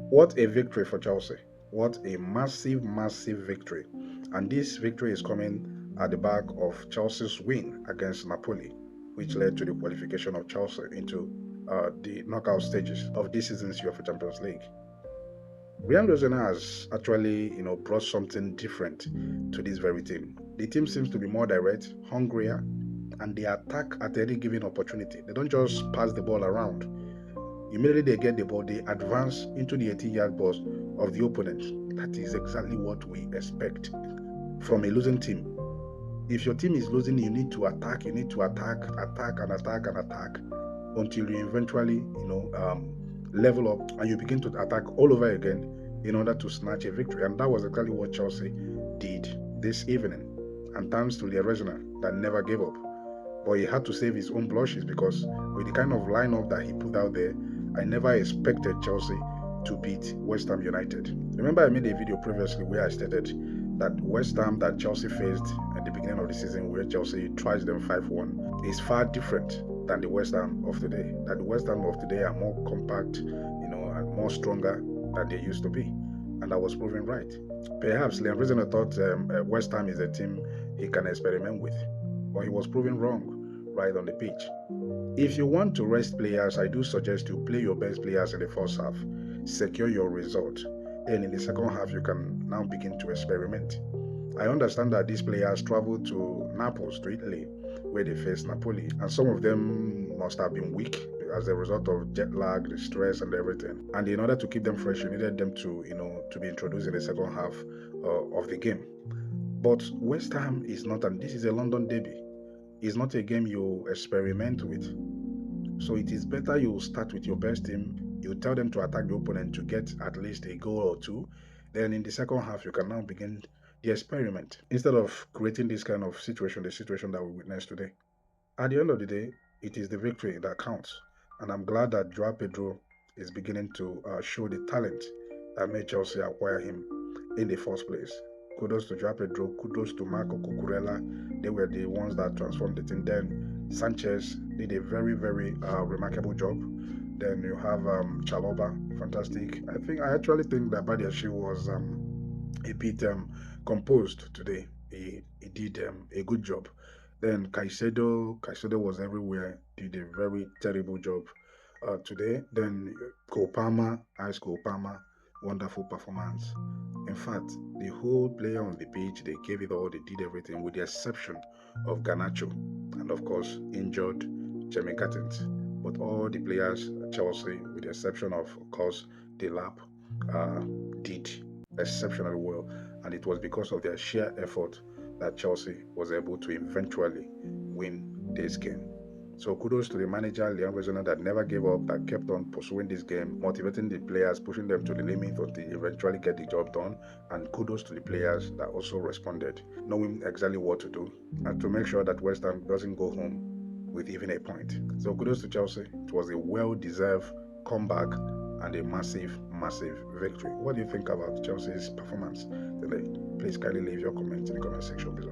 What a victory for Chelsea. What a massive, massive victory. And this victory is coming at the back of Chelsea's win against Napoli, which led to the qualification of Chelsea into the knockout stages of this season's UEFA Champions League. Brian Rosena has actually, brought something different to this very team. The team seems to be more direct, hungrier, and they attack at any given opportunity. They don't just pass the ball around. Immediately they get the ball, they advance into the 18-yard box of the opponent. That is exactly what we expect from a losing team. If your team is losing, you need to attack, attack, and attack, and attack until you eventually, level up and you begin to attack all over again in order to snatch a victory. And that was exactly what Chelsea did this evening. And thanks to the original that never gave up. But he had to save his own blushes because with the kind of lineup that he put out there, I never expected Chelsea to beat West Ham United. Remember, I made a video previously where I stated that West Ham that Chelsea faced at the beginning of the season, where Chelsea tries them 5-1, is far different than the West Ham of today. That the West Ham of today are more compact, and more stronger than they used to be. And I was proven right. Perhaps Liam Reasoner thought West Ham is a team he can experiment with, but he was proven wrong right on the pitch. If you want to rest players, I do suggest you play your best players in the first half, secure your result. Then in the second half, you can now begin to experiment. I understand that these players traveled to Naples, to Italy, where they faced Napoli, and some of them must have been weak as a result of jet lag, the stress, and everything. And in order to keep them fresh, you needed them to be introduced in the second half of the game. But West Ham is not, and this is a London derby. It's not a game you experiment with. So it is better you start with your best team. You tell them to attack the opponent to get at least a goal or two. Then in the second half, you can now begin the experiment instead of creating this kind of situation, the situation that we witnessed today. At the end of the day, it is the victory that counts. And I'm glad that Joao Pedro is beginning to show the talent that made Chelsea acquire him in the first place. Kudos to Joao Pedro, kudos to Marco Cucurella. They were the ones that transformed the team. Then Sanchez did a very, very remarkable job. Then you have Chaloba, fantastic. I actually think that Badiashile was a bit composed today. He did a good job. Then Caicedo was everywhere, did a very terrible job today. Then Kopama, Ice Kopama, wonderful performance. In fact, the whole player on the pitch, they gave it all, they did everything with the exception of Ganacho and, of course, injured Jamie Gattins. But all the players at Chelsea, with the exception of course, Delap, did exceptionally well. And it was because of their sheer effort that Chelsea was able to eventually win this game. So kudos to the manager, Leon Rezona, that never gave up, that kept on pursuing this game, motivating the players, pushing them to the limit until they eventually get the job done. And kudos to the players that also responded, knowing exactly what to do, and to make sure that West Ham doesn't go home with even a point. So kudos to Chelsea. It was a well-deserved comeback and a massive, massive victory. What do you think about Chelsea's performance today? Please kindly leave your comments in the comment section below.